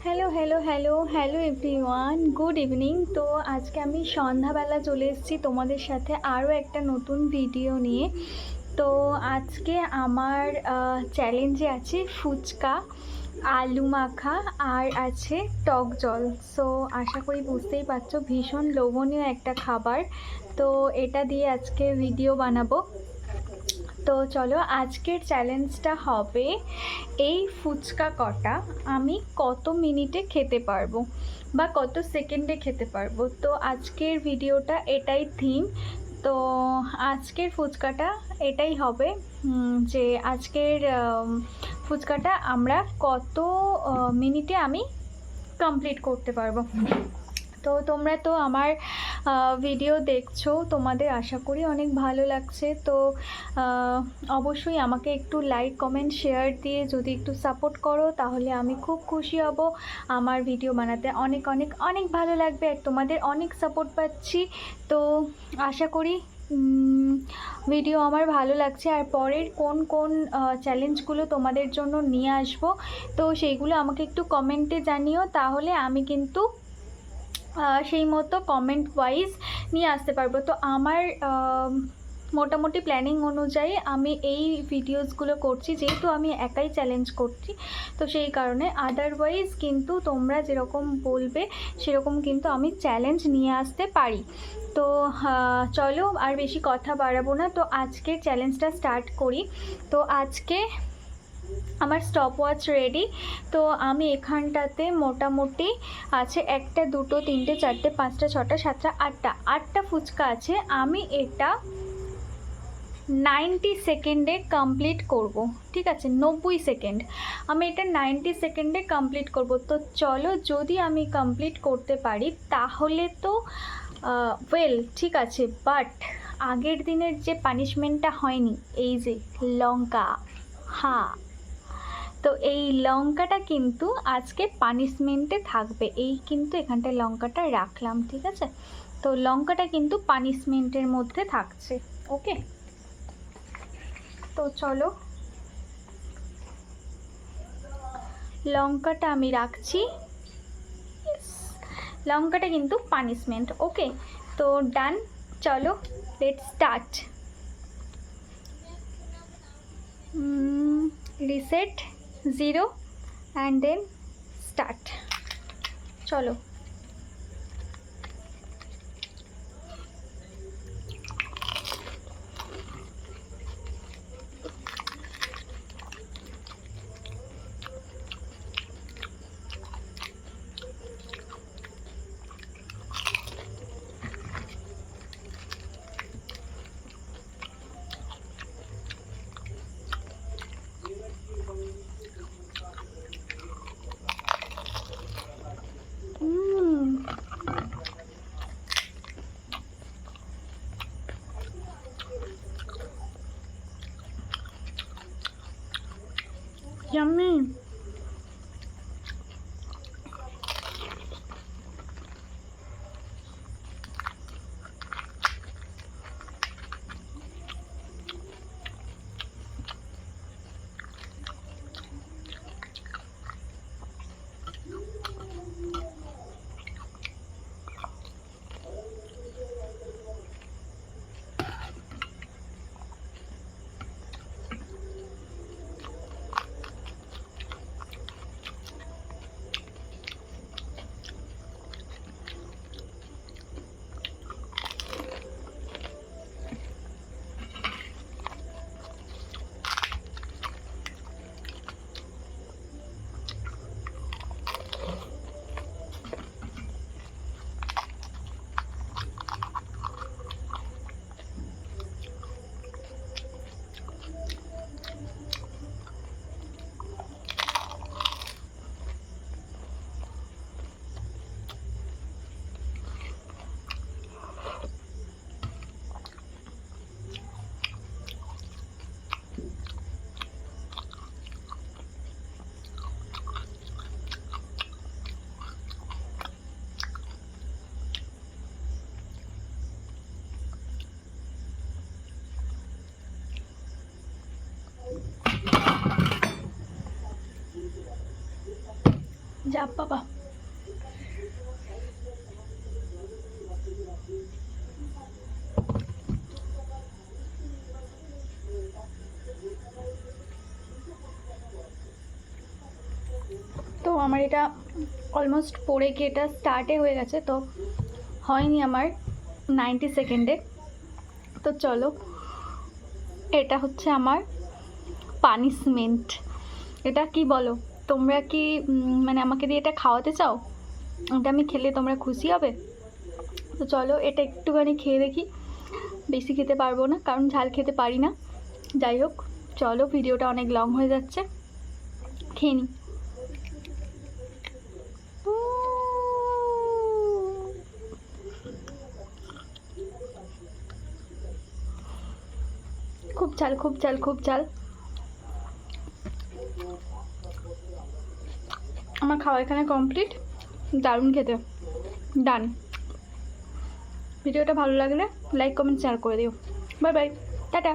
Hello hello hello hello everyone, good evening. তো আজকে আমি সন্ধ্যাবেলা চলে এসেছি তোমাদের সাথে আরও একটা নতুন ভিডিও নিয়ে। তো আজকে আমার চ্যালেঞ্জে আছে ফুচকা, আলু মাখা আর আছে টক জল। সো আশা করি বুঝতেই পারছো ভীষণ লোভনীয় একটা খাবার। তো এটা দিয়ে আজকে ভিডিও বানাবো। তো চলো, আজকের চ্যালেঞ্জটা হবে এই ফুচকা কটা আমি কত মিনিটে খেতে পারবো বা কত সেকেন্ডে খেতে পারবো। তো আজকের ভিডিওটা এটাই থিম। তো আজকের ফুচকাটা এটাই হবে যে আজকের ফুচকাটা আমরা কত মিনিটে আমি কমপ্লিট করতে পারবো। তো তোমরা তো আমার ভিডিও দেখছো, তোমাদের আশা করি অনেক ভালো লাগছে। তো অবশ্যই আমাকে একটু লাইক কমেন্ট শেয়ার দিয়ে যদি একটু সাপোর্ট করো তাহলে আমি খুব খুশি হব। আমার ভিডিও বানাতে অনেক অনেক অনেক ভালো লাগবে আর তোমাদের অনেক সাপোর্ট পাচ্ছি। তো আশা করি ভিডিও আমার ভালো লাগছে। আর পরের কোন কোন চ্যালেঞ্জগুলো তোমাদের জন্য নিয়ে আসবো তো সেইগুলো আমাকে একটু কমেন্টে জানিও, তাহলে আমি কিন্তু সেই মতো কমেন্ট ওয়াইজ নিয়ে আসতে পারবো। তো আমার মোটামুটি প্ল্যানিং অনুযায়ী আমি এই ভিডিওসগুলো করছি, যেহেতু আমি একাই চ্যালেঞ্জ করছি তো সেই কারণে। আদারওয়াইজ কিন্তু তোমরা যেরকম বলবে সেরকম কিন্তু আমি চ্যালেঞ্জ নিয়ে আসতে পারি। তো চলো আর বেশি কথা বাড়াবো না, তো আজকে চ্যালেঞ্জটা স্টার্ট করি। তো আজকে আমার স্টপ ওয়াচ রেডি। তো আমি এখানটাতে মোটামুটি আছে 1টা 2টো 3টে 4টে 5টা 6টা 7টা 8টা ফুচকা আছে। আমি এটা 90 সেকেন্ডে কমপ্লিট করব, ঠিক আছে? 90 সেকেন্ড আমি এটা 90 সেকেন্ডে কমপ্লিট করব। তো চলো, যদি আমি কমপ্লিট করতে পারি তাহলে তো ওয়েল ঠিক আছে, বাট আগের দিনের যে পানিশমেন্টটা হয়নি, এই যে লঙ্কা, হ্যাঁ, তো এই লঙ্কাটা কিন্তু আজকে পানিশমেন্টে থাকবে। এই কিন্তু এখানটায় লঙ্কাটা রাখলাম, ঠিক আছে? তো লঙ্কাটা কিন্তু পানিশমেন্টের মধ্যে থাকছে, ওকে? তো চলো, লঙ্কাটা আমি রাখছি, লঙ্কাটা কিন্তু পানিশমেন্ট, ওকে? তো ডান, চলো let's start. Reset 0 and then start. চলো, যা বাবা। তো আমার এটা অলমোস্ট পড়ে গিয়ে এটা স্টার্টে হয়ে গেছে, তো হয়নি আমার 90 সেকেন্ডে। তো চলো, এটা হচ্ছে আমার পানিশমেন্ট। এটা কি বলো, তোমরা কি মানে আমাকে দিয়ে এটা খাওয়াতে চাও? এটা আমি খেলে তোমরা খুশি হবে? তো চলো এটা একটুখানি খেয়ে দেখি। বেশি খেতে পারবো না কারণ ঝাল খেতে পারি না। যাই হোক, চলো, ভিডিওটা অনেক লং হয়ে যাচ্ছে, খেয়ে নিই। খুব ঝাল, খুব ঝাল, খুব ঝাল। আমার খাওয়া এখানে কমপ্লিট। দারুণ খেতে, ডান। ভিডিওটা ভালো লাগলে লাইক কমেন্ট শেয়ার করে দিও। Bye bye, tata.